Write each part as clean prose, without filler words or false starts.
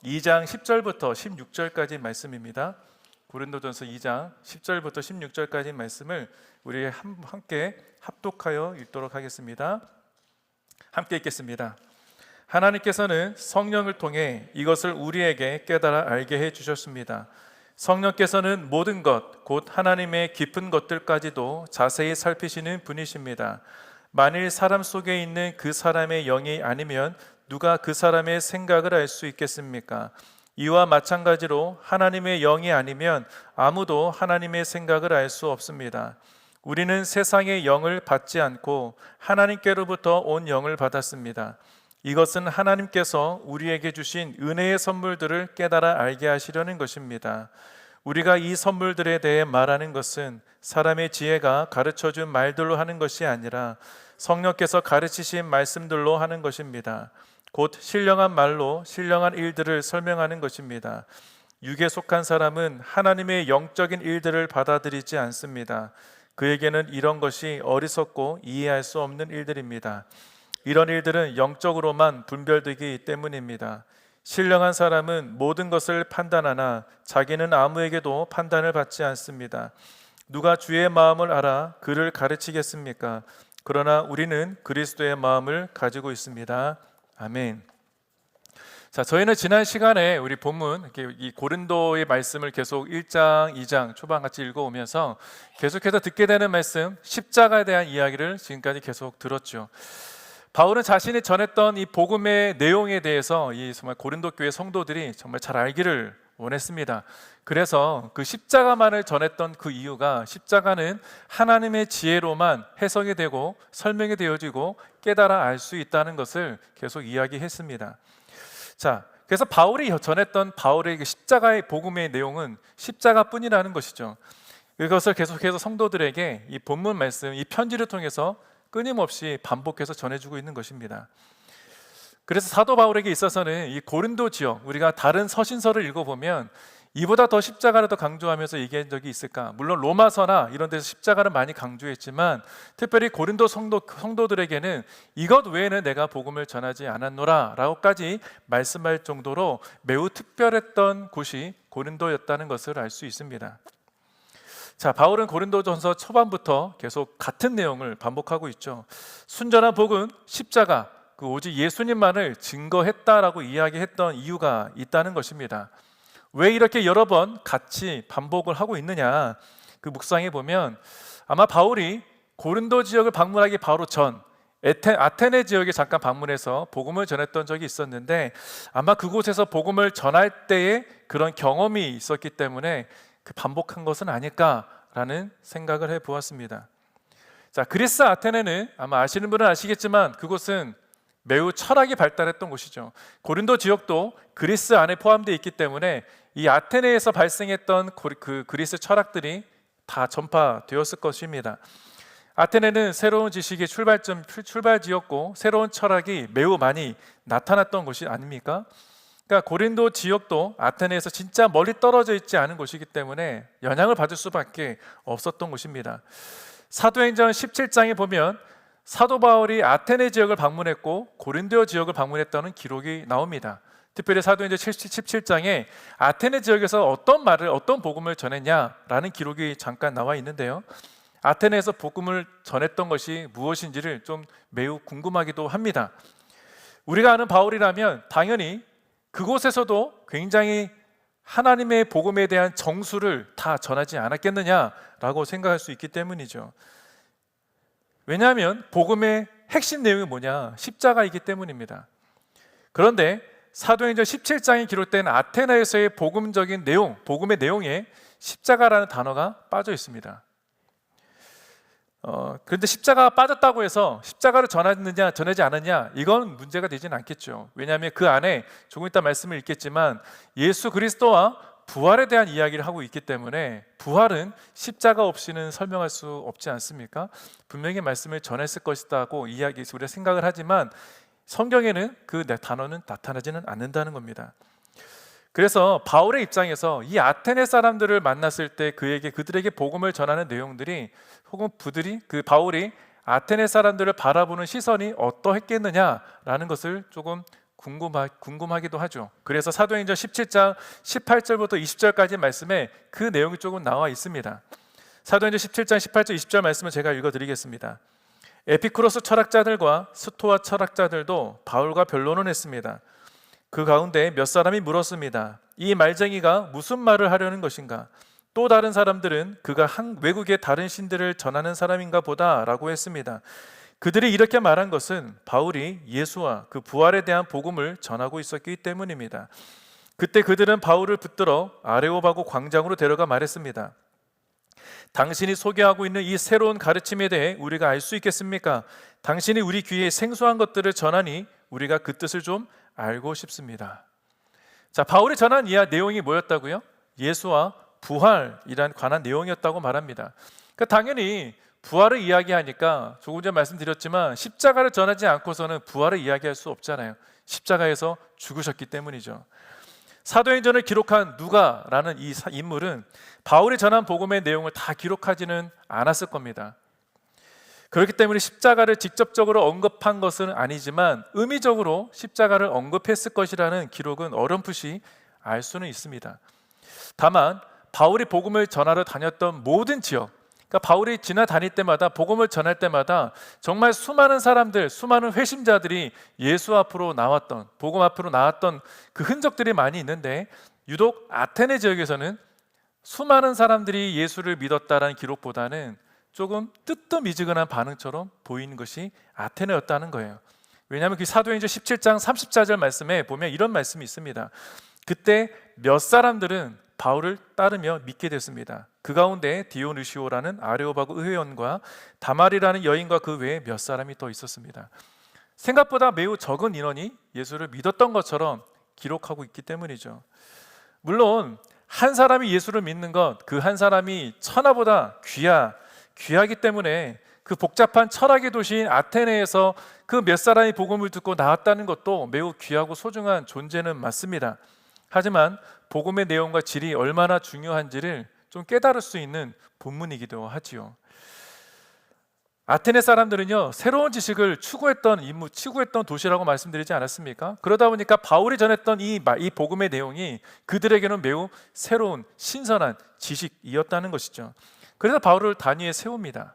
2장 10절부터 16절까지 말씀입니다. 고린도전서 2장 10절부터 16절까지 말씀을 우리 함께 합독하여 읽도록 하겠습니다. 함께 읽겠습니다. 하나님께서는 성령을 통해 이것을 우리에게 깨달아 알게 해주셨습니다. 성령께서는 모든 것, 곧 하나님의 깊은 것들까지도 자세히 살피시는 분이십니다. 만일 사람 속에 있는 그 사람의 영이 아니면 누가 그 사람의 생각을 알 수 있겠습니까? 이와 마찬가지로 하나님의 영이 아니면 아무도 하나님의 생각을 알 수 없습니다. 우리는 세상의 영을 받지 않고 하나님께로부터 온 영을 받았습니다. 이것은 하나님께서 우리에게 주신 은혜의 선물들을 깨달아 알게 하시려는 것입니다. 우리가 이 선물들에 대해 말하는 것은 사람의 지혜가 가르쳐준 말들로 하는 것이 아니라 성령께서 가르치신 말씀들로 하는 것입니다. 곧 신령한 말로 신령한 일들을 설명하는 것입니다. 육에 속한 사람은 하나님의 영적인 일들을 받아들이지 않습니다. 그에게는 이런 것이 어리석고 이해할 수 없는 일들입니다. 이런 일들은 영적으로만 분별되기 때문입니다. 신령한 사람은 모든 것을 판단하나 자기는 아무에게도 판단을 받지 않습니다. 누가 주의 마음을 알아 그를 가르치겠습니까? 그러나 우리는 그리스도의 마음을 가지고 있습니다. 아멘. 자, 저희는 지난 시간에 우리 본문 이 고린도의 말씀을 계속 1장, 2장 초반 같이 읽어오면서 계속해서 듣게 되는 말씀, 십자가에 대한 이야기를 지금까지 계속 들었죠. 바울은 자신이 전했던 이 복음의 내용에 대해서 이 정말 고린도 교회 성도들이 정말 잘 알기를 원했습니다. 그래서 그 십자가만을 전했던 그 이유가 십자가는 하나님의 지혜로만 해석이 되고 설명이 되어지고 깨달아 알 수 있다는 것을 계속 이야기했습니다. 자, 그래서 바울이 전했던 바울의 십자가의 복음의 내용은 십자가뿐이라는 것이죠. 이것을 계속해서 성도들에게 이 본문 말씀, 이 편지를 통해서 끊임없이 반복해서 전해주고 있는 것입니다. 그래서 사도 바울에게 있어서는 이 고린도 지역, 우리가 다른 서신서를 읽어보면 이보다 더 십자가를 더 강조하면서 얘기한 적이 있을까? 물론 로마서나 이런 데서 십자가를 많이 강조했지만 특별히 고린도 성도들에게는 이것 외에는 내가 복음을 전하지 않았노라 라고까지 말씀할 정도로 매우 특별했던 곳이 고린도였다는 것을 알 수 있습니다. 자, 바울은 고린도전서 초반부터 계속 같은 내용을 반복하고 있죠. 순전한 복음, 십자가, 그 오직 예수님만을 증거했다라고 이야기했던 이유가 있다는 것입니다. 왜 이렇게 여러 번 같이 반복을 하고 있느냐? 그 묵상해 보면 아마 바울이 고린도 지역을 방문하기 바로 전 아테네 지역에 잠깐 방문해서 복음을 전했던 적이 있었는데 아마 그곳에서 복음을 전할 때의 그런 경험이 있었기 때문에 그 반복한 것은 아닐까라는 생각을 해보았습니다. 자, 그리스 아테네는 아마 아시는 분은 아시겠지만 그곳은 매우 철학이 발달했던 곳이죠. 고린도 지역도 그리스 안에 포함되어 있기 때문에 이 아테네에서 발생했던 그 그리스 철학들이 다 전파되었을 것입니다. 아테네는 새로운 지식의 출발지였고 새로운 철학이 매우 많이 나타났던 곳이 아닙니까? 그러니까 고린도 지역도 아테네에서 진짜 멀리 떨어져 있지 않은 곳이기 때문에 영향을 받을 수밖에 없었던 곳입니다. 사도행전 17장에 보면 사도 바울이 아테네 지역을 방문했고 고린도 지역을 방문했다는 기록이 나옵니다. 특별히 사도행전 17장에 아테네 지역에서 어떤 복음을 전했냐라는 기록이 잠깐 나와 있는데요. 아테네에서 복음을 전했던 것이 무엇인지를 좀 매우 궁금하기도 합니다. 우리가 아는 바울이라면 당연히 그곳에서도 굉장히 하나님의 복음에 대한 정수를 다 전하지 않았겠느냐라고 생각할 수 있기 때문이죠. 왜냐하면 복음의 핵심 내용이 뭐냐? 십자가이기 때문입니다. 그런데 사도행전 17장에 기록된 아테네에서의 복음적인 내용, 복음의 내용에 십자가라는 단어가 빠져 있습니다. 그런데 십자가가 빠졌다고 해서 십자가를 전하느냐 전하지 않느냐 이건 문제가 되지는 않겠죠. 왜냐하면 그 안에 조금 이따 말씀을 읽겠지만 예수 그리스도와 부활에 대한 이야기를 하고 있기 때문에 부활은 십자가 없이는 설명할 수 없지 않습니까? 분명히 말씀을 전했을 것이다고 우리가 생각을 하지만 성경에는 그 단어는 나타나지는 않는다는 겁니다. 그래서 바울의 입장에서 이 아테네 사람들을 만났을 때 그들에게 복음을 전하는 내용들이 혹은 바울이 아테네 사람들을 바라보는 시선이 어떠했겠느냐라는 것을 조금 궁금하기도 하죠. 그래서 사도행전 17장 18절부터 20절까지 말씀에 그 내용이 조금 나와 있습니다. 사도행전 17장 18절 20절 말씀을 제가 읽어드리겠습니다. 에피쿠로스 철학자들과 스토아 철학자들도 바울과 변론을 했습니다. 그 가운데 몇 사람이 물었습니다. 이 말쟁이가 무슨 말을 하려는 것인가? 또 다른 사람들은 그가 외국의 다른 신들을 전하는 사람인가 보다 라고 했습니다. 그들이 이렇게 말한 것은 바울이 예수와 그 부활에 대한 복음을 전하고 있었기 때문입니다. 그때 그들은 바울을 붙들어 아레오바고 광장으로 데려가 말했습니다. 당신이 소개하고 있는 이 새로운 가르침에 대해 우리가 알 수 있겠습니까? 당신이 우리 귀에 생소한 것들을 전하니 우리가 그 뜻을 좀 알고 싶습니다. 자, 바울이 전한 이 내용이 뭐였다고요? 예수와 부활이란 관한 내용이었다고 말합니다. 그러니까 당연히 부활을 이야기하니까 조금 전에 말씀드렸지만 십자가를 전하지 않고서는 부활을 이야기할 수 없잖아요. 십자가에서 죽으셨기 때문이죠. 사도행전을 기록한 누가라는 이 인물은 바울이 전한 복음의 내용을 다 기록하지는 않았을 겁니다. 그렇기 때문에 십자가를 직접적으로 언급한 것은 아니지만 의미적으로 십자가를 언급했을 것이라는 기록은 어렴풋이 알 수는 있습니다. 다만 바울이 복음을 전하러 다녔던 모든 지역, 그러니까 바울이 지나다닐 때마다 복음을 전할 때마다 정말 수많은 사람들, 수많은 회심자들이 예수 앞으로 나왔던, 복음 앞으로 나왔던 그 흔적들이 많이 있는데 유독 아테네 지역에서는 수많은 사람들이 예수를 믿었다라는 기록보다는 조금 뜨뜻미지근한 반응처럼 보이는 것이 아테네였다는 거예요. 왜냐하면 그 사도행전 17장 34절 말씀에 보면 이런 말씀이 있습니다. 그때 몇 사람들은 바울을 따르며 믿게 됐습니다. 그 가운데 디오누시오라는 아레오바고 의회원과 다말이라는 여인과 그 외에 몇 사람이 더 있었습니다. 생각보다 매우 적은 인원이 예수를 믿었던 것처럼 기록하고 있기 때문이죠. 물론 한 사람이 예수를 믿는 것, 그 한 사람이 천하보다 귀하기 때문에 그 복잡한 철학의 도시인 아테네에서 그 몇 사람이 복음을 듣고 나왔다는 것도 매우 귀하고 소중한 존재는 맞습니다. 하지만 복음의 내용과 질이 얼마나 중요한지를 좀 깨달을 수 있는 본문이기도 하지요. 아테네 사람들은요, 새로운 지식을 추구했던 도시라고 말씀드리지 않았습니까? 그러다 보니까 바울이 전했던 이 복음의 내용이 그들에게는 매우 새로운 신선한 지식이었다는 것이죠. 그래서 바울을 단위에 세웁니다.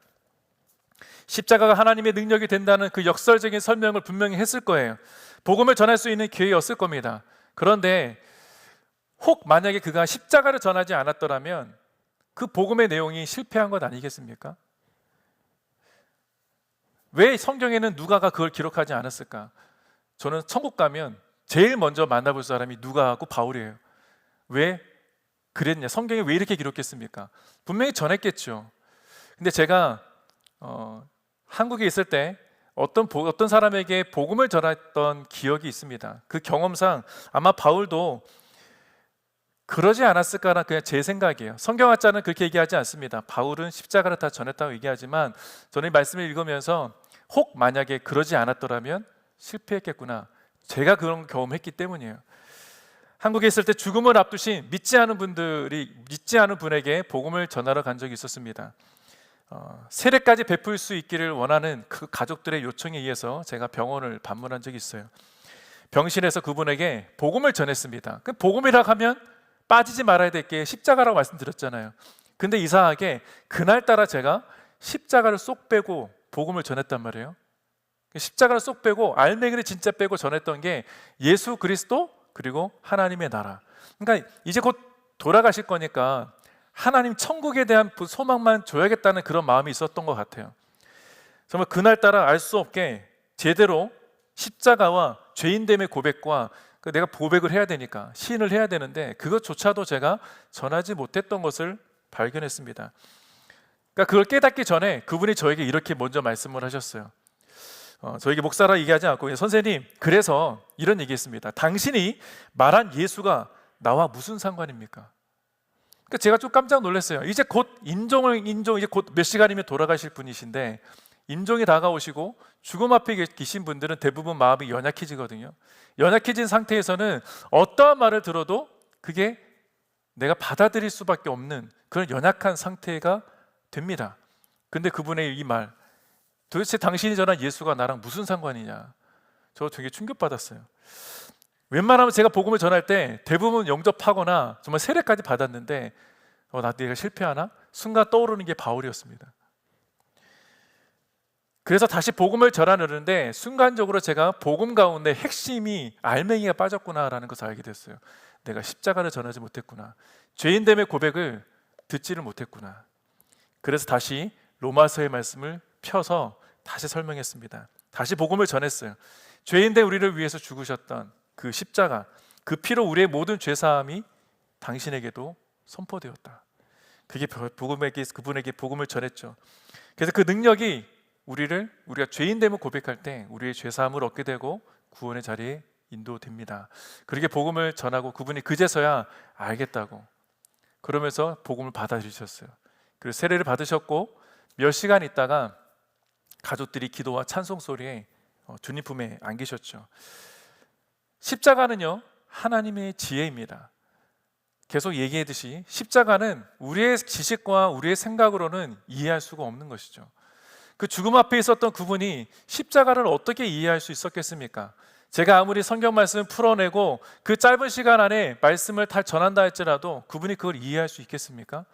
십자가가 하나님의 능력이 된다는 그 역설적인 설명을 분명히 했을 거예요. 복음을 전할 수 있는 기회였을 겁니다. 그런데 혹 만약에 그가 십자가를 전하지 않았더라면 그 복음의 내용이 실패한 것 아니겠습니까? 왜 성경에는 누가가 그걸 기록하지 않았을까? 저는 천국 가면 제일 먼저 만나볼 사람이 누가하고 바울이에요. 왜 그랬냐? 성경에 왜 이렇게 기록했습니까? 분명히 전했겠죠. 근데 제가 한국에 있을 때 어떤 사람에게 복음을 전했던 기억이 있습니다. 그 경험상 아마 바울도 그러지 않았을까라는 그냥 제 생각이에요. 성경학자는 그렇게 얘기하지 않습니다. 바울은 십자가를 다 전했다고 얘기하지만 저는 이 말씀을 읽으면서 혹 만약에 그러지 않았더라면 실패했겠구나, 제가 그런 경험했기 때문이에요. 한국에 있을 때 죽음을 앞두신 믿지 않은 분에게 복음을 전하러 간 적이 있었습니다. 세례까지 베풀 수 있기를 원하는 그 가족들의 요청에 의해서 제가 병원을 방문한 적이 있어요. 병실에서 그분에게 복음을 전했습니다. 그 복음이라고 하면 빠지지 말아야 될 게 십자가라고 말씀드렸잖아요. 근데 이상하게 그날따라 제가 십자가를 쏙 빼고 복음을 전했단 말이에요. 십자가를 쏙 빼고 알맹이를 진짜 빼고 전했던 게 예수 그리스도 그리고 하나님의 나라. 그러니까 이제 곧 돌아가실 거니까 하나님 천국에 대한 소망만 줘야겠다는 그런 마음이 있었던 것 같아요. 정말 그날따라 알 수 없게 제대로 십자가와 죄인됨의 고백과 내가 고백을 해야 되니까 시인을 해야 되는데 그것조차도 제가 전하지 못했던 것을 발견했습니다. 그러니까 그걸 깨닫기 전에 그분이 저에게 이렇게 먼저 말씀을 하셨어요. 저에게 목사라 얘기하지 않고 선생님, 그래서 이런 얘기했습니다. 당신이 말한 예수가 나와 무슨 상관입니까? 그러니까 제가 좀 깜짝 놀랐어요. 이제 곧 이제 곧 몇 시간이면 돌아가실 분이신데 임종이 다가오시고 죽음 앞에 계신 분들은 대부분 마음이 연약해지거든요. 연약해진 상태에서는 어떠한 말을 들어도 그게 내가 받아들일 수밖에 없는 그런 연약한 상태가 됩니다. 근데 그분의 이 말, 도대체 당신이 전한 예수가 나랑 무슨 상관이냐, 저 되게 충격받았어요. 웬만하면 제가 복음을 전할 때 대부분 영접하거나 정말 세례까지 받았는데 나 내가 실패하나? 순간 떠오르는 게 바울이었습니다. 그래서 다시 복음을 전하려는데 순간적으로 제가 복음 가운데 핵심이 알맹이가 빠졌구나라는 것을 알게 됐어요. 내가 십자가를 전하지 못했구나. 죄인됨의 고백을 듣지를 못했구나. 그래서 다시 로마서의 말씀을 펴서 다시 설명했습니다. 다시 복음을 전했어요. 죄인된 우리를 위해서 죽으셨던 그 십자가, 그 피로 우리의 모든 죄사함이 당신에게도 선포되었다. 그게 그분에게 복음을 전했죠. 그래서 그 능력이 우리가 죄인됨을 고백할 때 우리의 죄사함을 얻게 되고 구원의 자리에 인도됩니다. 그렇게 복음을 전하고 그분이 그제서야 알겠다고 그러면서 복음을 받아들이셨어요. 그리고 세례를 받으셨고 몇 시간 있다가 가족들이 기도와 찬송 소리에 주님 품에 안기셨죠. 십자가는요, 하나님의 지혜입니다. 계속 얘기했듯이 십자가는 우리의 지식과 우리의 생각으로는 이해할 수가 없는 것이죠. 그 죽음 앞에 있었던 그분이 십자가를 어떻게 이해할 수 있었겠습니까? 제가 아무리 성경 말씀을 풀어내고 그 짧은 시간 안에 말씀을 다 전한다 할지라도 그분이 그걸 이해할 수 있겠습니까?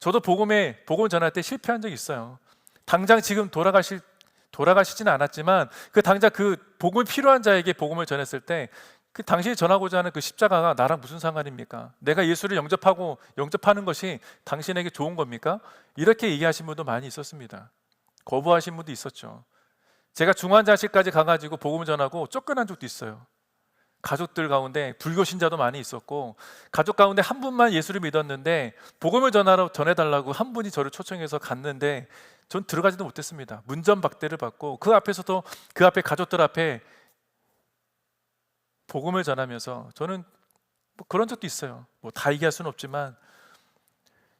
저도 복음 전할 때 실패한 적이 있어요. 당장 지금 돌아가시지는 않았지만 당장 그 복음이 필요한 자에게 복음을 전했을 때 그 당신이 전하고자 하는 그 십자가가 나랑 무슨 상관입니까? 내가 예수를 영접하는 것이 당신에게 좋은 겁니까? 이렇게 얘기하신 분도 많이 있었습니다. 거부하신 분도 있었죠. 제가 중환자실까지 가가지고 복음을 전하고 쫓겨난 적도 있어요. 가족들 가운데 불교 신자도 많이 있었고 가족 가운데 한 분만 예수를 믿었는데 복음을 전해달라고 한 분이 저를 초청해서 갔는데 전 들어가지도 못했습니다. 문전박대를 받고 그 앞에 가족들 앞에 복음을 전하면서 저는 그런 적도 있어요. 다 얘기할 수는 없지만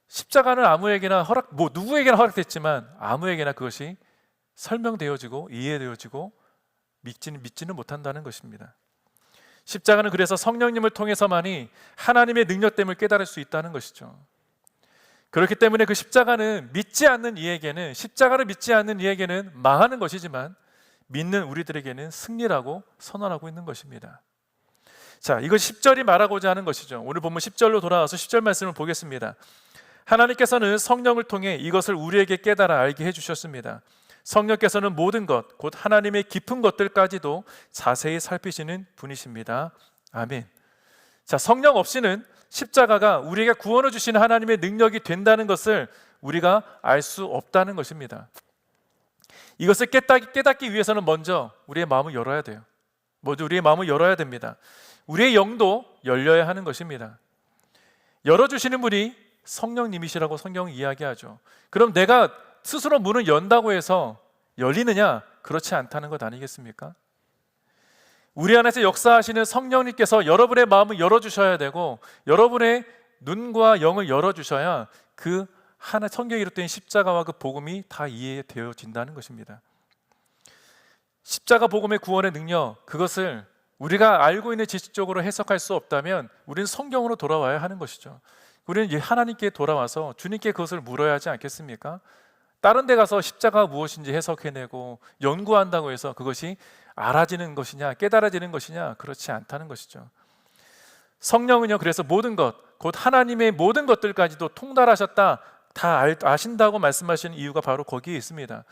십자가는 아무에게나 누구에게나 허락됐지만 아무에게나 그것이 설명되어지고 이해되어지고 믿지는 못한다는 것입니다. 십자가는 그래서 성령님을 통해서만이 하나님의 능력됨을 깨달을 수 있다는 것이죠. 그렇기 때문에 그 십자가를 믿지 않는 이에게는 망하는 것이지만 믿는 우리들에게는 승리라고 선언하고 있는 것입니다. 자, 이것 10절이 말하고자 하는 것이죠. 오늘 본문 10절로 돌아와서 10절 말씀을 보겠습니다. 하나님께서는 성령을 통해 이것을 우리에게 깨달아 알게 해주셨습니다. 성령께서는 모든 것, 곧 하나님의 깊은 것들까지도 자세히 살피시는 분이십니다. 아멘. 자, 성령 없이는 십자가가 우리에게 구원을 주시는 하나님의 능력이 된다는 것을 우리가 알 수 없다는 것입니다. 이것을 깨닫기 위해서는 먼저 우리의 마음을 열어야 돼요. 우리의 마음을 열어야 됩니다. 우리의 영도 열려야 하는 것입니다. 열어주시는 분이 성령님이시라고 성경은 이야기하죠. 그럼 내가 스스로 문을 연다고 해서 열리느냐? 그렇지 않다는 것 아니겠습니까? 우리 안에서 역사하시는 성령님께서 여러분의 마음을 열어주셔야 되고 여러분의 눈과 영을 열어주셔야 성경에 이르된 십자가와 그 복음이 다 이해되어진다는 것입니다. 십자가 복음의 구원의 능력, 그것을 우리가 알고 있는 지식적으로 해석할 수 없다면 우리는 성경으로 돌아와야 하는 것이죠. 우리는 하나님께 돌아와서 주님께 그것을 물어야 하지 않겠습니까? 다른 데 가서 십자가가 무엇인지 해석해내고 연구한다고 해서 그것이 알아지는 것이냐 깨달아지는 것이냐, 그렇지 않다는 것이죠. 성령은요, 그래서 모든 것, 곧 하나님의 모든 것들까지도 통달하셨다, 다 아신다고 말씀하시는 이유가 바로 거기에 있습니다.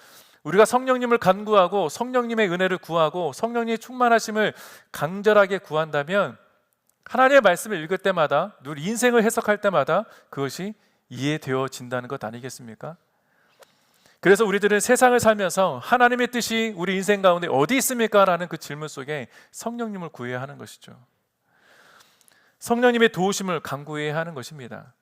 우리가 성령님을 간구하고 성령님의 은혜를 구하고 성령님의 충만하심을 간절하게 구한다면 하나님의 말씀을 읽을 때마다, 우리 인생을 해석할 때마다 그것이 이해되어진다는 것 아니겠습니까? 그래서 우리들은 세상을 살면서 하나님의 뜻이 우리 인생 가운데 어디 있습니까? 라는 그 질문 속에 성령님을 구해야 하는 것이죠. 성령님의 도우심을 간구해야 하는 것입니다.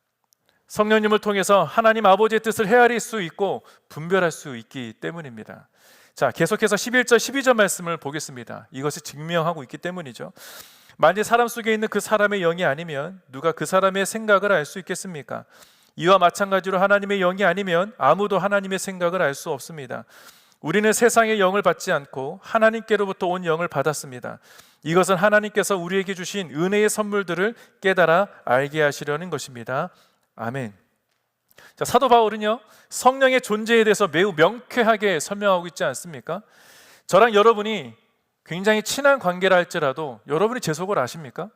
성령님을 통해서 하나님 아버지의 뜻을 헤아릴 수 있고 분별할 수 있기 때문입니다. 자, 계속해서 11절 12절 말씀을 보겠습니다. 이것이 증명하고 있기 때문이죠. 만일 사람 속에 있는 그 사람의 영이 아니면 누가 그 사람의 생각을 알 수 있겠습니까? 이와 마찬가지로 하나님의 영이 아니면 아무도 하나님의 생각을 알 수 없습니다. 우리는 세상의 영을 받지 않고 하나님께로부터 온 영을 받았습니다. 이것은 하나님께서 우리에게 주신 은혜의 선물들을 깨달아 알게 하시려는 것입니다. 아멘. 자, 사도 바울은요, 성령의 존재에 대해서 매우 명쾌하게 설명하고 있지 않습니까? 저랑 여러분이 굉장히 친한 관계라 할지라도 여러분이 제 속을 아십니까?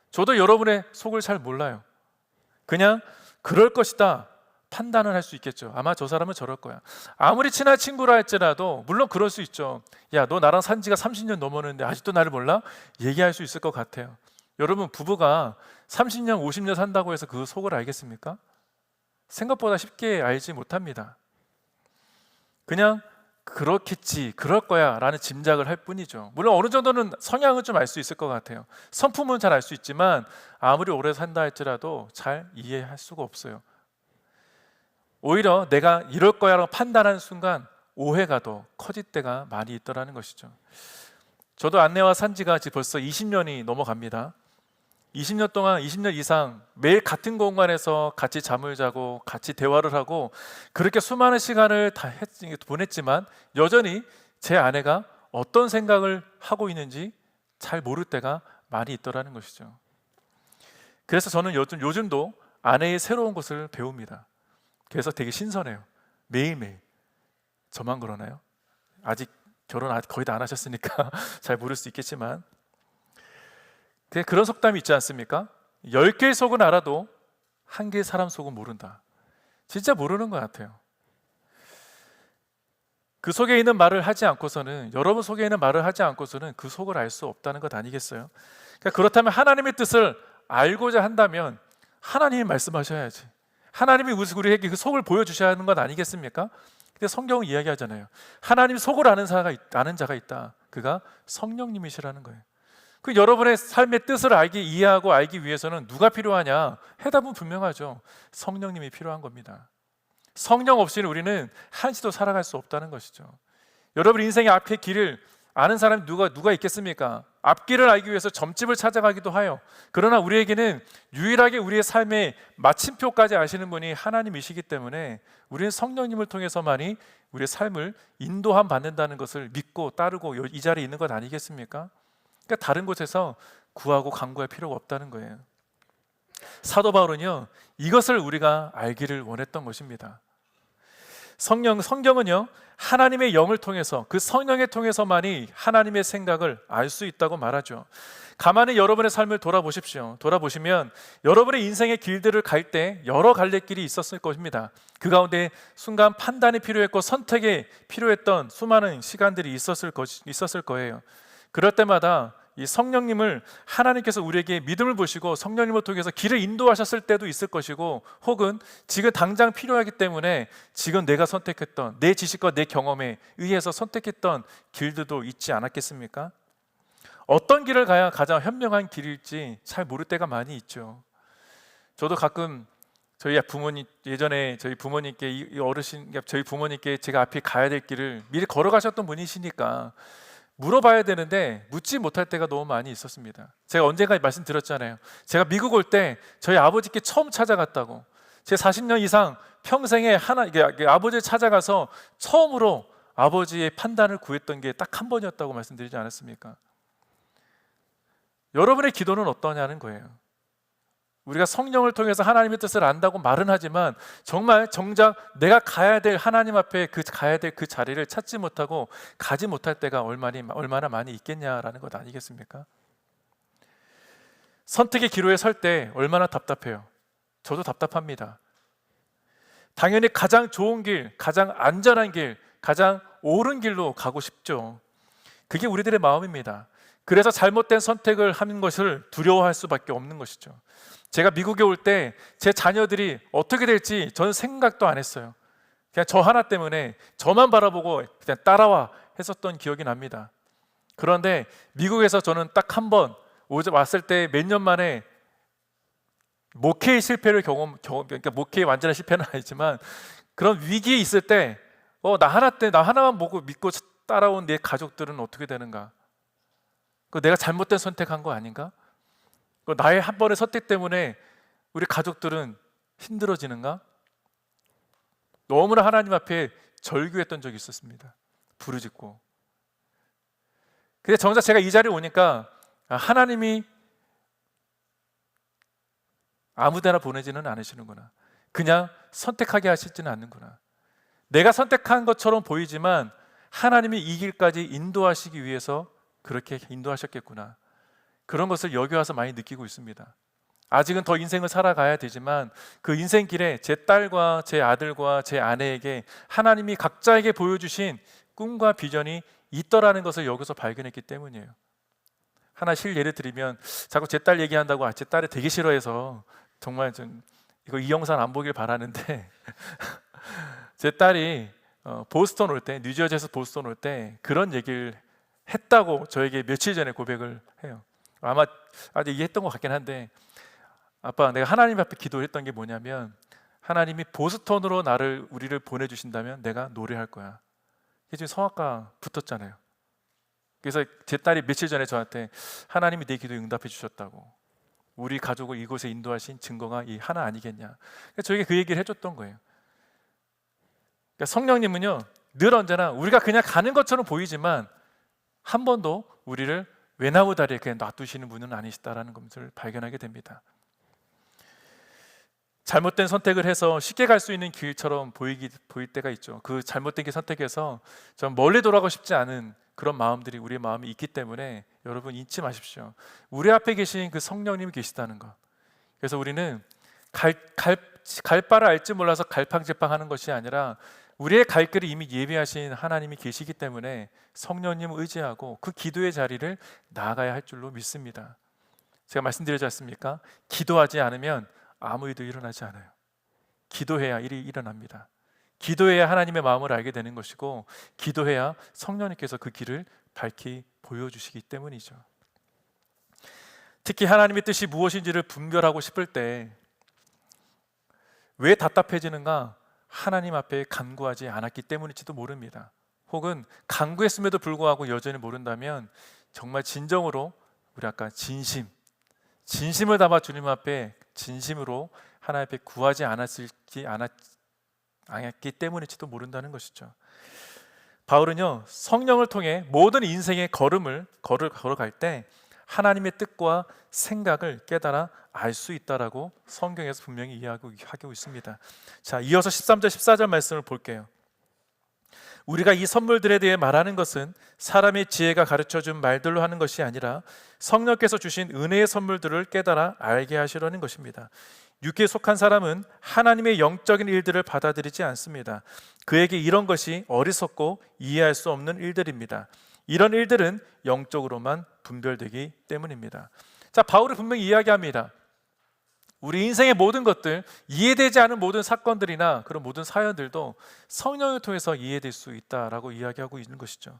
저도 여러분의 속을 잘 몰라요. 그냥 그럴 것이다 판단을 할 수 있겠죠. 아마 저 사람은 저럴 거야. 아무리 친한 친구라 할지라도 물론 그럴 수 있죠. 야, 너 나랑 산 지가 30년 넘었는데 아직도 나를 몰라? 얘기할 수 있을 것 같아요. 여러분, 부부가 30년, 50년 산다고 해서 그 속을 알겠습니까? 생각보다 쉽게 알지 못합니다. 그냥 그렇겠지, 그럴 거야 라는 짐작을 할 뿐이죠. 물론 어느 정도는 성향은 좀 알 수 있을 것 같아요. 성품은 잘 알 수 있지만 아무리 오래 산다 할지라도 잘 이해할 수가 없어요. 오히려 내가 이럴 거야 라고 판단하는 순간 오해가 더 커질 때가 많이 있더라는 것이죠. 저도 안내와 산 지가 벌써 20년이 넘어갑니다. 20년 동안, 20년 이상 매일 같은 공간에서 같이 잠을 자고 같이 대화를 하고 그렇게 수많은 시간을 다 보냈지만 여전히 제 아내가 어떤 생각을 하고 있는지 잘 모를 때가 많이 있더라는 것이죠. 그래서 저는 요즘도 아내의 새로운 것을 배웁니다. 그래서 되게 신선해요. 매일매일. 저만 그러나요? 아직 결혼 거의 다 안 하셨으니까 잘 모를 수 있겠지만 그런 속담이 있지 않습니까? 10개의 속은 알아도 1개의 사람 속은 모른다. 진짜 모르는 것 같아요. 그 속에 있는 말을 하지 않고서는, 여러분 속에 있는 말을 하지 않고서는 그 속을 알 수 없다는 것 아니겠어요? 그러니까 그렇다면 하나님의 뜻을 알고자 한다면 하나님이 말씀하셔야지. 하나님이 우리에게 그 속을 보여주셔야 하는 것 아니겠습니까? 근데 성경은 이야기하잖아요. 하나님 속을 아는 자가 있다. 그가 성령님이시라는 거예요. 그 여러분의 삶의 뜻을 이해하고 알기 위해서는 누가 필요하냐? 해답은 분명하죠. 성령님이 필요한 겁니다. 성령 없이는 우리는 한시도 살아갈 수 없다는 것이죠. 여러분 인생의 앞의 길을 아는 사람이 누가 있겠습니까? 앞길을 알기 위해서 점집을 찾아가기도 하여. 그러나 우리에게는 유일하게 우리의 삶의 마침표까지 아시는 분이 하나님이시기 때문에 우리는 성령님을 통해서만이 우리의 삶을 인도함 받는다는 것을 믿고 따르고 이 자리에 있는 것 아니겠습니까? 그러니까 다른 곳에서 구하고 간구할 필요가 없다는 거예요. 사도 바울은요, 이것을 우리가 알기를 원했던 것입니다. 성경은요, 하나님의 영을 통해서, 그 성령을 통해서만이 하나님의 생각을 알 수 있다고 말하죠. 가만히 여러분의 삶을 돌아보십시오. 돌아보시면 여러분의 인생의 길들을 갈 때 여러 갈래길이 있었을 것입니다. 그 가운데 순간 판단이 필요했고 선택이 필요했던 수많은 시간들이 있었을 거예요. 그럴 때마다 이 성령님을, 하나님께서 우리에게 믿음을 보시고 성령님을 통해서 길을 인도하셨을 때도 있을 것이고, 혹은 지금 당장 필요하기 때문에 지금 내가 선택했던 내 지식과 내 경험에 의해서 선택했던 길들도 있지 않았겠습니까? 어떤 길을 가야 가장 현명한 길일지 잘 모를 때가 많이 있죠. 저도 가끔 저희 부모님, 예전에 저희 부모님께 저희 부모님께 제가 앞에 가야 될 길을 미리 걸어가셨던 분이시니까 물어봐야 되는데 묻지 못할 때가 너무 많이 있었습니다. 제가 언젠가 말씀드렸잖아요. 제가 미국 올 때 저희 아버지께 처음 찾아갔다고. 제 40년 이상 평생에 아버지를 찾아가서 처음으로 아버지의 판단을 구했던 게 딱 한 번이었다고 말씀드리지 않았습니까? 여러분의 기도는 어떠냐는 거예요. 우리가 성령을 통해서 하나님의 뜻을 안다고 말은 하지만 정말 정작 내가 가야 될 하나님 앞에 가야 될 그 자리를 찾지 못하고 가지 못할 때가 얼마나 많이 있겠냐라는 것 아니겠습니까? 선택의 기로에 설 때 얼마나 답답해요. 저도 답답합니다. 당연히 가장 좋은 길, 가장 안전한 길, 가장 옳은 길로 가고 싶죠. 그게 우리들의 마음입니다. 그래서 잘못된 선택을 하는 것을 두려워할 수밖에 없는 것이죠. 제가 미국에 올 때 제 자녀들이 어떻게 될지 저는 생각도 안 했어요. 그냥 저 하나 때문에 저만 바라보고 그냥 따라와 했었던 기억이 납니다. 그런데 미국에서 저는 딱 한 번 왔을 때 몇 년 만에 목회의 실패를 그러니까 목회의 완전한 실패는 아니지만 그런 위기에 있을 때 나 하나만 보고 믿고 따라온 내 가족들은 어떻게 되는가? 내가 잘못된 선택한 거 아닌가? 나의 한 번의 선택 때문에 우리 가족들은 힘들어지는가? 너무나 하나님 앞에 절규했던 적이 있었습니다. 부르짖고. 근데 정작 제가 이 자리에 오니까 하나님이 아무데나 보내지는 않으시는구나. 그냥 선택하게 하시지는 않는구나. 내가 선택한 것처럼 보이지만 하나님이 이 길까지 인도하시기 위해서 그렇게 인도하셨겠구나. 그런 것을 여기 와서 많이 느끼고 있습니다. 아직은 더 인생을 살아가야 되지만 그 인생길에 제 딸과 제 아들과 제 아내에게 하나님이 각자에게 보여주신 꿈과 비전이 있더라는 것을 여기서 발견했기 때문이에요. 하나 예를 들면, 자꾸 제 딸 얘기한다고 제 딸이 되게 싫어해서 정말 좀 이 영상 안 보길 바라는데 제 딸이 보스턴 올 때, 뉴저지에서 보스턴 올 때 그런 얘기를 했다고 저에게 며칠 전에 고백을 해요. 아마 아직 이해했던 것 같긴 한데, 아빠, 내가 하나님 앞에 기도했던 게 뭐냐면, 하나님이 보스턴으로 우리를 보내주신다면 내가 노래할 거야. 이게 지금 성악가 붙었잖아요. 그래서 제 딸이 며칠 전에 저한테 하나님이 내 기도에 응답해 주셨다고, 우리 가족을 이곳에 인도하신 증거가 이 하나 아니겠냐. 저에게 그 얘기를 해줬던 거예요. 그러니까 성령님은요, 늘 언제나 우리가 그냥 가는 것처럼 보이지만 한 번도 우리를 외나무 다리에 그냥 놔두시는 분은 아니시다라는 것을 발견하게 됩니다. 잘못된 선택을 해서 쉽게 갈 수 있는 길처럼 보일 때가 있죠. 그 잘못된 길 선택해서 좀 멀리 돌아가고 싶지 않은 그런 마음들이 우리의 마음에 있기 때문에 여러분 잊지 마십시오. 우리 앞에 계신 그 성령님이 계시다는 것. 그래서 우리는 갈 바를 알지 몰라서 갈팡질팡하는 것이 아니라 우리의 갈 길을 이미 예비하신 하나님이 계시기 때문에 성령님을 의지하고 그 기도의 자리를 나아가야 할 줄로 믿습니다. 제가 말씀드리지 않습니까? 기도하지 않으면 아무 일도 일어나지 않아요. 기도해야 일이 일어납니다. 기도해야 하나님의 마음을 알게 되는 것이고, 기도해야 성령님께서 그 길을 밝히 보여주시기 때문이죠. 특히 하나님의 뜻이 무엇인지를 분별하고 싶을 때 왜 답답해지는가? 하나님 앞에 간구하지 않았기 때문일지도 모릅니다. 혹은 간구했음에도 불구하고 여전히 모른다면 정말 진정으로 우리 아까 진심을 담아 주님 앞에 진심으로 하나님 앞에 구하지 않았기 때문일지도 모른다는 것이죠. 바울은요, 성령을 통해 모든 인생의 걸어갈 때 하나님의 뜻과 생각을 깨달아 알 수 있다라고 성경에서 분명히 이야기하고 있습니다. 자, 이어서 13절 14절 말씀을 볼게요. 우리가 이 선물들에 대해 말하는 것은 사람의 지혜가 가르쳐준 말들로 하는 것이 아니라 성령께서 주신 은혜의 선물들을 깨달아 알게 하시려는 것입니다. 육에 속한 사람은 하나님의 영적인 일들을 받아들이지 않습니다. 그에게 이런 것이 어리석고 이해할 수 없는 일들입니다. 이런 일들은 영적으로만 분별되기 때문입니다. 자, 바울이 분명히 이야기합니다. 우리 인생의 모든 것들, 이해되지 않은 모든 사건들이나 그런 모든 사연들도 성령을 통해서 이해될 수 있다라고 이야기하고 있는 것이죠.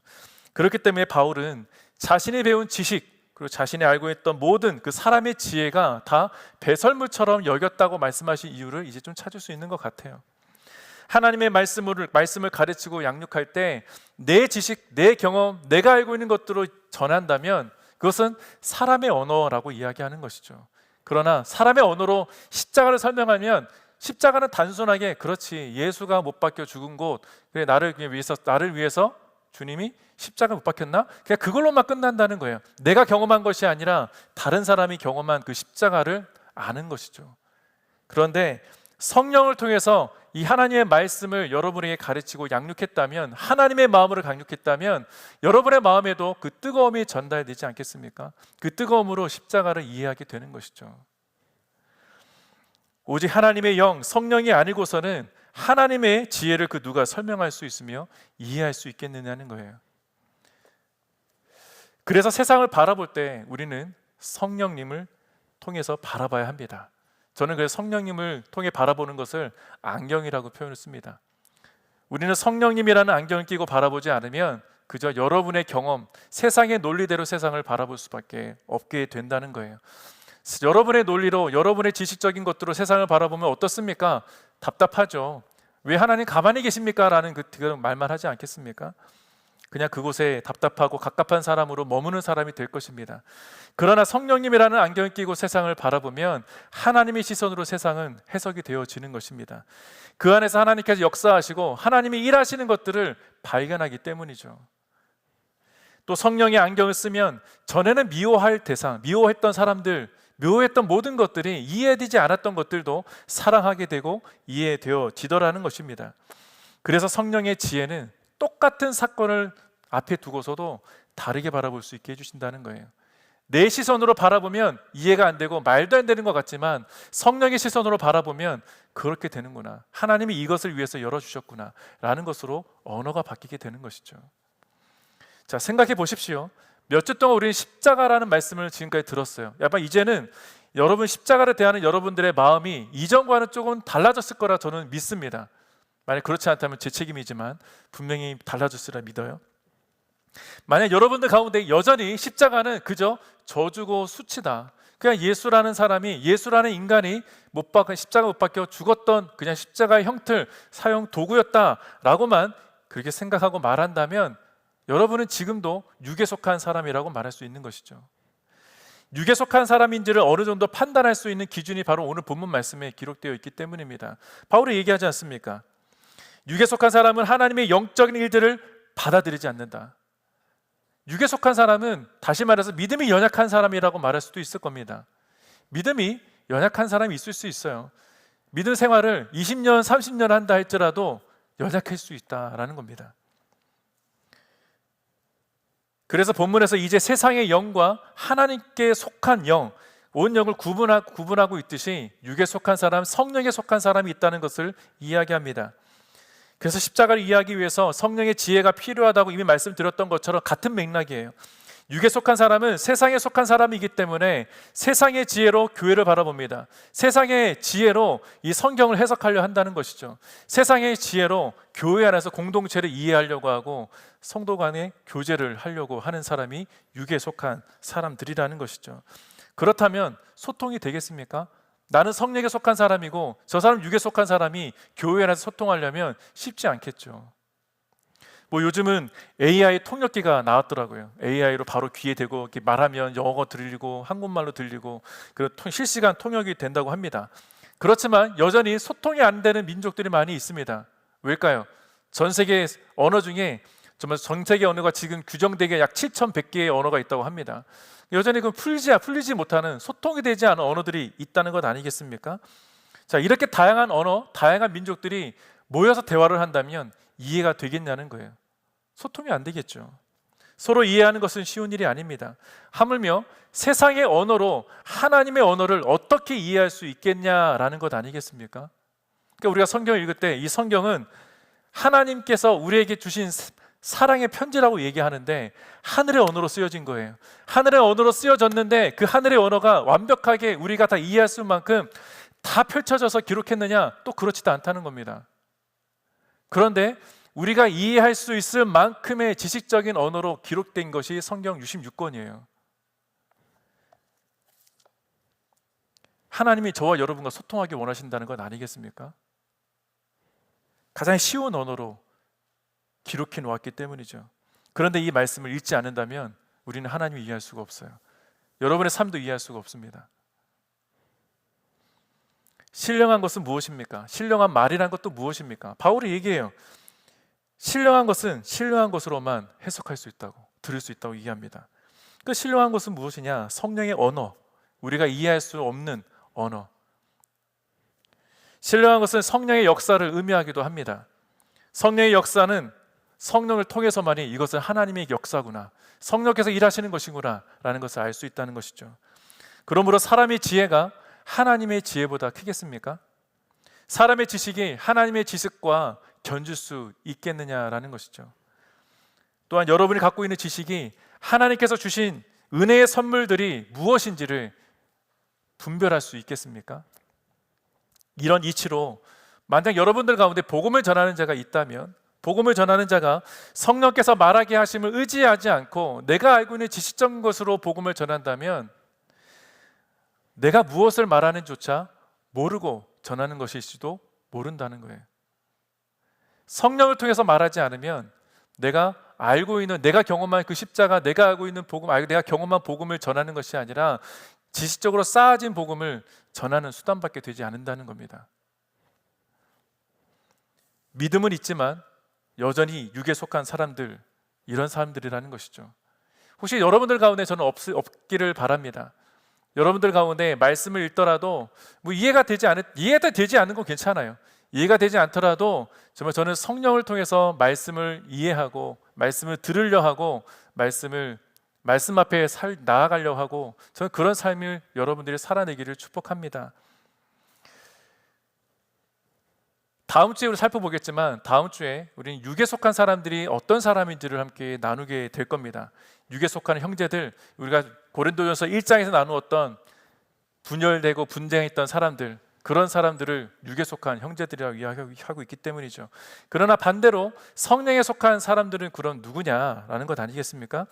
그렇기 때문에 바울은 자신이 배운 지식, 그리고 자신이 알고 있던 모든 그 사람의 지혜가 다 배설물처럼 여겼다고 말씀하신 이유를 이제 좀 찾을 수 있는 것 같아요. 하나님의 말씀을 가르치고 양육할 때 내 지식, 내 경험, 내가 알고 있는 것들을 전한다면 그것은 사람의 언어라고 이야기하는 것이죠. 그러나 사람의 언어로 십자가를 설명하면 십자가는 단순하게, 그렇지, 예수가 못 박혀 죽은 곳, 그래, 나를 위해서 주님이 십자가 못 박혔나? 그냥 그걸로만 끝난다는 거예요. 내가 경험한 것이 아니라 다른 사람이 경험한 그 십자가를 아는 것이죠. 그런데 성령을 통해서 이 하나님의 말씀을 여러분에게 가르치고 양육했다면, 하나님의 마음으로 강육했다면 여러분의 마음에도 그 뜨거움이 전달되지 않겠습니까? 그 뜨거움으로 십자가를 이해하게 되는 것이죠. 오직 하나님의 영, 성령이 아니고서는 하나님의 지혜를 그 누가 설명할 수 있으며 이해할 수 있겠느냐는 거예요. 그래서 세상을 바라볼 때 우리는 성령님을 통해서 바라봐야 합니다. 저는 그래서 성령님을 통해 바라보는 것을 안경이라고 표현을 씁니다. 우리는 성령님이라는 안경을 끼고 바라보지 않으면 그저 여러분의 경험, 세상의 논리대로 세상을 바라볼 수밖에 없게 된다는 거예요. 여러분의 논리로, 여러분의 지식적인 것들로 세상을 바라보면 어떻습니까? 답답하죠. 왜 하나님 가만히 계십니까? 라는 그런 말만 하지 않겠습니까? 그냥 그곳에 답답하고 갑갑한 사람으로 머무는 사람이 될 것입니다. 그러나 성령님이라는 안경을 끼고 세상을 바라보면 하나님의 시선으로 세상은 해석이 되어지는 것입니다. 그 안에서 하나님께서 역사하시고 하나님이 일하시는 것들을 발견하기 때문이죠. 또 성령의 안경을 쓰면 전에는 미워했던 사람들, 묘했던 모든 것들이, 이해되지 않았던 것들도 사랑하게 되고 이해되어지더라는 것입니다. 그래서 성령의 지혜는 똑같은 사건을 앞에 두고서도 다르게 바라볼 수 있게 해주신다는 거예요. 내 시선으로 바라보면 이해가 안 되고 말도 안 되는 것 같지만 성령의 시선으로 바라보면 그렇게 되는구나, 하나님이 이것을 위해서 열어주셨구나 라는 것으로 언어가 바뀌게 되는 것이죠. 자, 생각해 보십시오. 몇 주 동안 우리는 십자가라는 말씀을 지금까지 들었어요. 아마 이제는 여러분 십자가를 대하는 여러분들의 마음이 이전과는 조금 달라졌을 거라 저는 믿습니다. 만약 그렇지 않다면 제 책임이지만 분명히 달라졌으라 믿어요. 만약 여러분들 가운데 여전히 십자가는 그저 저주고 수치다, 그냥 예수라는 사람이, 예수라는 인간이 십자가 못 박혀 죽었던 그냥 십자가의 형틀, 사용 도구였다라고만 그렇게 생각하고 말한다면 여러분은 지금도 육에 속한 사람이라고 말할 수 있는 것이죠. 육에 속한 사람인지를 어느 정도 판단할 수 있는 기준이 바로 오늘 본문 말씀에 기록되어 있기 때문입니다. 바울이 얘기하지 않습니까? 육에 속한 사람은 하나님의 영적인 일들을 받아들이지 않는다. 육에 속한 사람은 다시 말해서 믿음이 연약한 사람이라고 말할 수도 있을 겁니다. 믿음이 연약한 사람이 있을 수 있어요. 믿음 생활을 20년, 30년 한다 할지라도 연약할 수 있다라는 겁니다. 그래서 본문에서 이제 세상의 영과 하나님께 속한 영, 온 영을 구분하고 있듯이 육에 속한 사람, 성령에 속한 사람이 있다는 것을 이야기합니다. 그래서 십자가를 이해하기 위해서 성령의 지혜가 필요하다고 이미 말씀드렸던 것처럼 같은 맥락이에요. 육에 속한 사람은 세상에 속한 사람이기 때문에 세상의 지혜로 교회를 바라봅니다. 세상의 지혜로 이 성경을 해석하려 한다는 것이죠. 세상의 지혜로 교회 안에서 공동체를 이해하려고 하고 성도 간의 교제를 하려고 하는 사람이 육에 속한 사람들이라는 것이죠. 그렇다면 소통이 되겠습니까? 나는 성령에 속한 사람이고 저 사람 육에 속한 사람이 교회 안에서 소통하려면 쉽지 않겠죠. 요즘은 AI 통역기가 나왔더라고요. AI로 바로 귀에 대고 이렇게 말하면 영어 들리고 한국말로 들리고 실시간 통역이 된다고 합니다. 그렇지만 여전히 소통이 안 되는 민족들이 많이 있습니다. 왜일까요? 전 세계 언어 중에 정말 전 세계 언어가 지금 규정되게 약 7,100개의 언어가 있다고 합니다. 여전히 풀리지 못하는, 소통이 되지 않은 언어들이 있다는 것 아니겠습니까? 자, 이렇게 다양한 언어, 다양한 민족들이 모여서 대화를 한다면 이해가 되겠냐는 거예요. 소통이 안 되겠죠. 서로 이해하는 것은 쉬운 일이 아닙니다. 하물며 세상의 언어로 하나님의 언어를 어떻게 이해할 수 있겠냐라는 것 아니겠습니까? 그러니까 우리가 성경을 읽을 때 이 성경은 하나님께서 우리에게 주신 사랑의 편지라고 얘기하는데 하늘의 언어로 쓰여진 거예요. 하늘의 언어로 쓰여졌는데 그 하늘의 언어가 완벽하게 우리가 다 이해할 수 만큼 다 펼쳐져서 기록했느냐? 또 그렇지도 않다는 겁니다. 그런데 우리가 이해할 수 있을 만큼의 지식적인 언어로 기록된 것이 성경 66권이에요. 하나님이 저와 여러분과 소통하기 원하신다는 건 아니겠습니까? 가장 쉬운 언어로 기록해 놓았기 때문이죠. 그런데 이 말씀을 읽지 않는다면 우리는 하나님을 이해할 수가 없어요. 여러분의 삶도 이해할 수가 없습니다. 신령한 것은 무엇입니까? 신령한 말이란 것도 무엇입니까? 바울이 얘기해요. 신령한 것은 신령한 것으로만 해석할 수 있다고, 들을 수 있다고 얘기합니다. 그 신령한 것은 무엇이냐? 성령의 언어, 우리가 이해할 수 없는 언어. 신령한 것은 성령의 역사를 의미하기도 합니다. 성령의 역사는 성령을 통해서만이 이것은 하나님의 역사구나, 성령께서 일하시는 것이구나 라는 것을 알 수 있다는 것이죠. 그러므로 사람의 지혜가 하나님의 지혜보다 크겠습니까? 사람의 지식이 하나님의 지식과 견줄 수 있겠느냐라는 것이죠. 또한 여러분이 갖고 있는 지식이 하나님께서 주신 은혜의 선물들이 무엇인지를 분별할 수 있겠습니까? 이런 이치로 만약 여러분들 가운데 복음을 전하는 자가 있다면, 복음을 전하는 자가 성령께서 말하게 하심을 의지하지 않고 내가 알고 있는 지식적인 것으로 복음을 전한다면 내가 무엇을 말하는조차 모르고 전하는 것일지도 모른다는 거예요. 성령을 통해서 말하지 않으면 내가 알고 있는, 내가 경험한 그 십자가, 내가 알고 있는 복음, 내가 경험한 복음을 전하는 것이 아니라 지식적으로 쌓아진 복음을 전하는 수단밖에 되지 않는다는 겁니다. 믿음은 있지만 여전히 육에 속한 사람들, 이런 사람들이라는 것이죠. 혹시 여러분들 가운데 저는 없기를 바랍니다. 여러분들 가운데 말씀을 읽더라도 이해가 되지 않는 건 괜찮아요. 이해가 되지 않더라도 정말 저는 성령을 통해서 말씀을 이해하고 말씀을 들으려 하고 말씀 앞에 나아가려 하고, 저는 그런 삶을 여러분들이 살아내기를 축복합니다. 다음 주에 우리 살펴보겠지만, 다음 주에 우리는 육에 속한 사람들이 어떤 사람인지를 함께 나누게 될 겁니다. 육에 속한 형제들, 우리가 고린도전서 1장에서 나누었던 분열되고 분쟁했던 사람들, 그런 사람들을 육에 속한 형제들이라고 이야기하고 있기 때문이죠. 그러나 반대로 성령에 속한 사람들은 그럼 누구냐라는 것 아니겠습니까?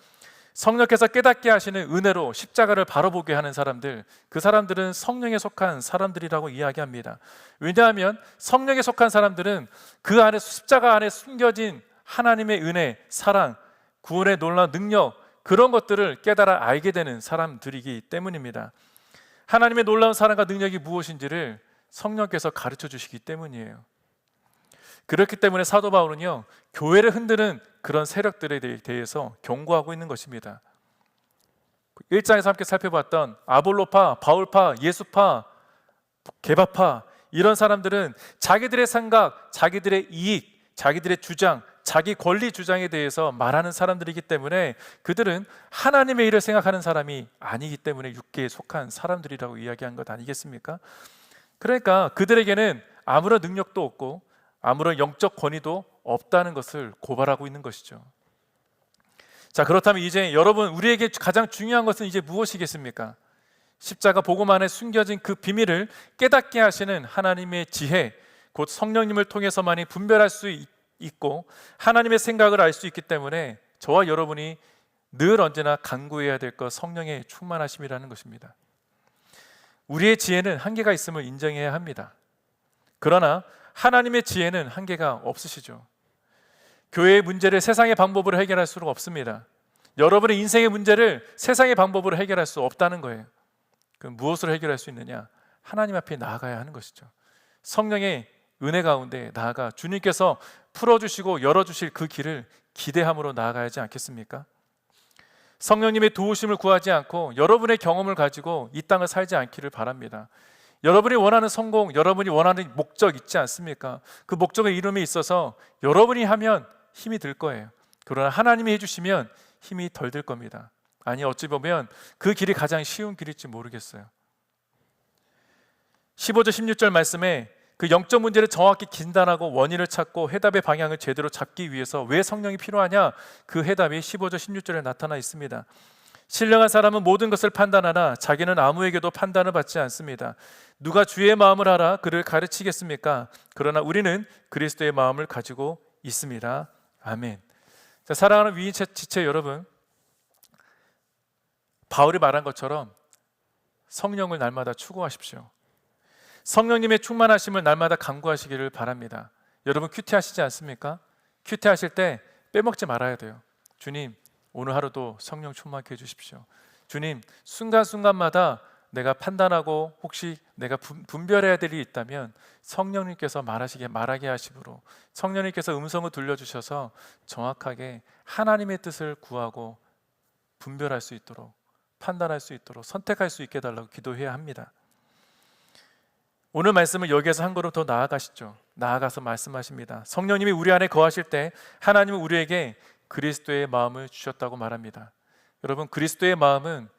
성령께서 깨닫게 하시는 은혜로 십자가를 바라보게 하는 사람들, 그 사람들은 성령에 속한 사람들이라고 이야기합니다. 왜냐하면 성령에 속한 사람들은 그 안에, 십자가 안에 숨겨진 하나님의 은혜, 사랑, 구원의 놀라운 능력, 그런 것들을 깨달아 알게 되는 사람들이기 때문입니다. 하나님의 놀라운 사랑과 능력이 무엇인지를 성령께서 가르쳐 주시기 때문이에요. 그렇기 때문에 사도 바울은요, 교회를 흔드는 그런 세력들에 대해서 경고하고 있는 것입니다. 1장에서 함께 살펴봤던 아볼로파, 바울파, 예수파, 게바파, 이런 사람들은 자기들의 생각, 자기들의 이익, 자기들의 주장, 자기 권리 주장에 대해서 말하는 사람들이기 때문에 그들은 하나님의 일을 생각하는 사람이 아니기 때문에 육계에 속한 사람들이라고 이야기한 것 아니겠습니까? 그러니까 그들에게는 아무런 능력도 없고 아무런 영적 권위도 없다는 것을 고발하고 있는 것이죠. 자, 그렇다면 이제 여러분, 우리에게 가장 중요한 것은 이제 무엇이겠습니까? 십자가 복음 안에 숨겨진 그 비밀을 깨닫게 하시는 하나님의 지혜, 곧 성령님을 통해서만이 분별할 수 있고 하나님의 생각을 알 수 있기 때문에 저와 여러분이 늘 언제나 간구해야 될 것, 성령의 충만하심이라는 것입니다. 우리의 지혜는 한계가 있음을 인정해야 합니다. 그러나 하나님의 지혜는 한계가 없으시죠. 교회의 문제를 세상의 방법으로 해결할 수는 없습니다. 여러분의 인생의 문제를 세상의 방법으로 해결할 수 없다는 거예요. 그럼 무엇으로 해결할 수 있느냐? 하나님 앞에 나아가야 하는 것이죠. 성령의 은혜 가운데 나아가 주님께서 풀어주시고 열어주실 그 길을 기대함으로 나아가야지 않겠습니까? 성령님의 도우심을 구하지 않고 여러분의 경험을 가지고 이 땅을 살지 않기를 바랍니다. 여러분이 원하는 성공, 여러분이 원하는 목적 있지 않습니까? 그 목적의 이름에 있어서 여러분이 하면 힘이 들 거예요. 그러나 하나님이 해주시면 힘이 덜 들 겁니다. 아니, 어찌 보면 그 길이 가장 쉬운 길일지 모르겠어요. 15절 16절 말씀에 그 영적 문제를 정확히 진단하고 원인을 찾고 해답의 방향을 제대로 잡기 위해서 왜 성령이 필요하냐? 그 해답이 15절 16절에 나타나 있습니다. 신령한 사람은 모든 것을 판단하나 자기는 아무에게도 판단을 받지 않습니다. 누가 주의 마음을 알아 그를 가르치겠습니까? 그러나 우리는 그리스도의 마음을 가지고 있습니다. 아멘. 자, 사랑하는 위인 지체 여러분, 바울이 말한 것처럼 성령을 날마다 추구하십시오. 성령님의 충만하심을 날마다 간구하시기를 바랍니다. 여러분 큐티하시지 않습니까? 큐티하실 때 빼먹지 말아야 돼요. 주님, 오늘 하루도 성령 충만케 해주십시오. 주님, 순간순간마다 내가 판단하고 혹시 내가 분별해야 될 일이 있다면 성령님께서 말하게 하심으로 성령님께서 음성을 들려주셔서 정확하게 하나님의 뜻을 구하고 분별할 수 있도록, 판단할 수 있도록, 선택할 수 있게 해달라고 기도해야 합니다. 오늘 말씀은 여기에서 한 걸음 더 나아가시죠. 나아가서 말씀하십니다. 성령님이 우리 안에 거하실 때 하나님은 우리에게 그리스도의 마음을 주셨다고 말합니다. 여러분, 그리스도의 마음은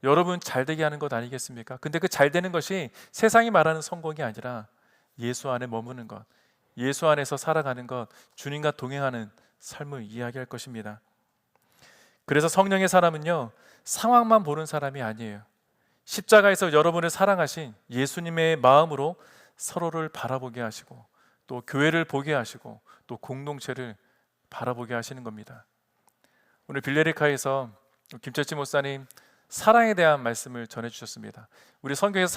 여러분 잘되게 하는 것 아니겠습니까? 근데 그 잘되는 것이 세상이 말하는 성공이 아니라 예수 안에 머무는 것, 예수 안에서 살아가는 것, 주님과 동행하는 삶을 이야기할 것입니다. 그래서 성령의 사람은요, 상황만 보는 사람이 아니에요. 십자가에서 여러분을 사랑하신 예수님의 마음으로 서로를 바라보게 하시고 또 교회를 보게 하시고 또 공동체를 바라보게 하시는 겁니다. 오늘 빌레리카에서 김철지 목사님 사랑에 대한 말씀을 전해주셨습니다. 우리 성경에서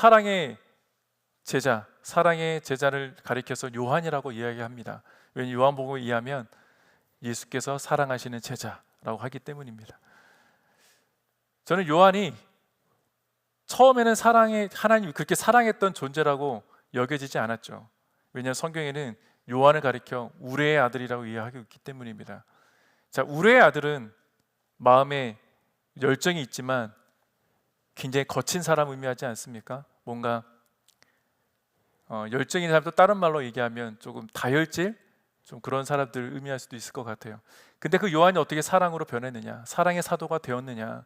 사랑의 제자를 가리켜서 요한이라고 이야기합니다. 왜냐하면 요한복음에 의하면 예수께서 사랑하시는 제자라고 하기 때문입니다. 저는 요한이 처음에는 하나님이 그렇게 사랑했던 존재라고 여겨지지 않았죠. 왜냐하면 성경에는 요한을 가리켜 우레의 아들이라고 이해하고 있기 때문입니다. 자, 우레의 아들은 마음에 열정이 있지만 굉장히 거친 사람 의미하지 않습니까? 뭔가 열정인 사람도 다른 말로 얘기하면 조금 다혈질, 좀 그런 사람들을 의미할 수도 있을 것 같아요. 근데 그 요한이 어떻게 사랑으로 변했느냐, 사랑의 사도가 되었느냐,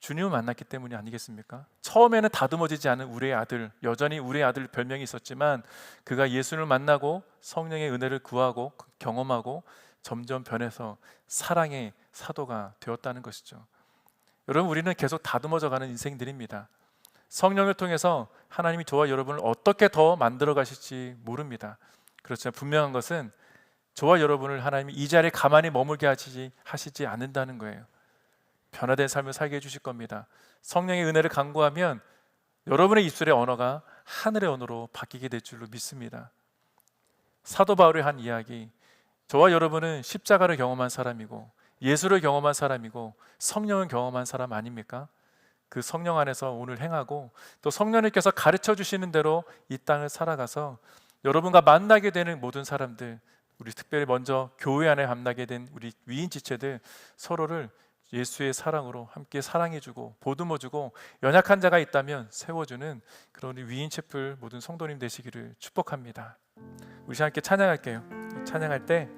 주님을 만났기 때문이 아니겠습니까? 처음에는 다듬어지지 않은 우리의 아들, 여전히 우리의 아들 별명이 있었지만 그가 예수를 만나고 성령의 은혜를 구하고 경험하고 점점 변해서 사랑의 사도가 되었다는 것이죠. 여러분, 우리는 계속 다듬어져 가는 인생들입니다. 성령을 통해서 하나님이 저와 여러분을 어떻게 더 만들어 가실지 모릅니다. 그렇지만 분명한 것은 저와 여러분을 하나님이 이 자리에 가만히 머물게 하시지 않는다는 거예요. 변화된 삶을 살게 해주실 겁니다. 성령의 은혜를 간구하면 여러분의 입술의 언어가 하늘의 언어로 바뀌게 될 줄로 믿습니다. 사도 바울이 한 이야기, 저와 여러분은 십자가를 경험한 사람이고 예수를 경험한 사람이고 성령을 경험한 사람 아닙니까? 그 성령 안에서 오늘 행하고 또 성령님께서 가르쳐 주시는 대로 이 땅을 살아가서 여러분과 만나게 되는 모든 사람들, 우리 특별히 먼저 교회 안에 만나게 된 우리 위인 지체들, 서로를 예수의 사랑으로 함께 사랑해주고 보듬어주고 연약한 자가 있다면 세워주는 그런 우리 위인 채플 모든 성도님 되시기를 축복합니다. 우리 함께 찬양할게요. 찬양할 때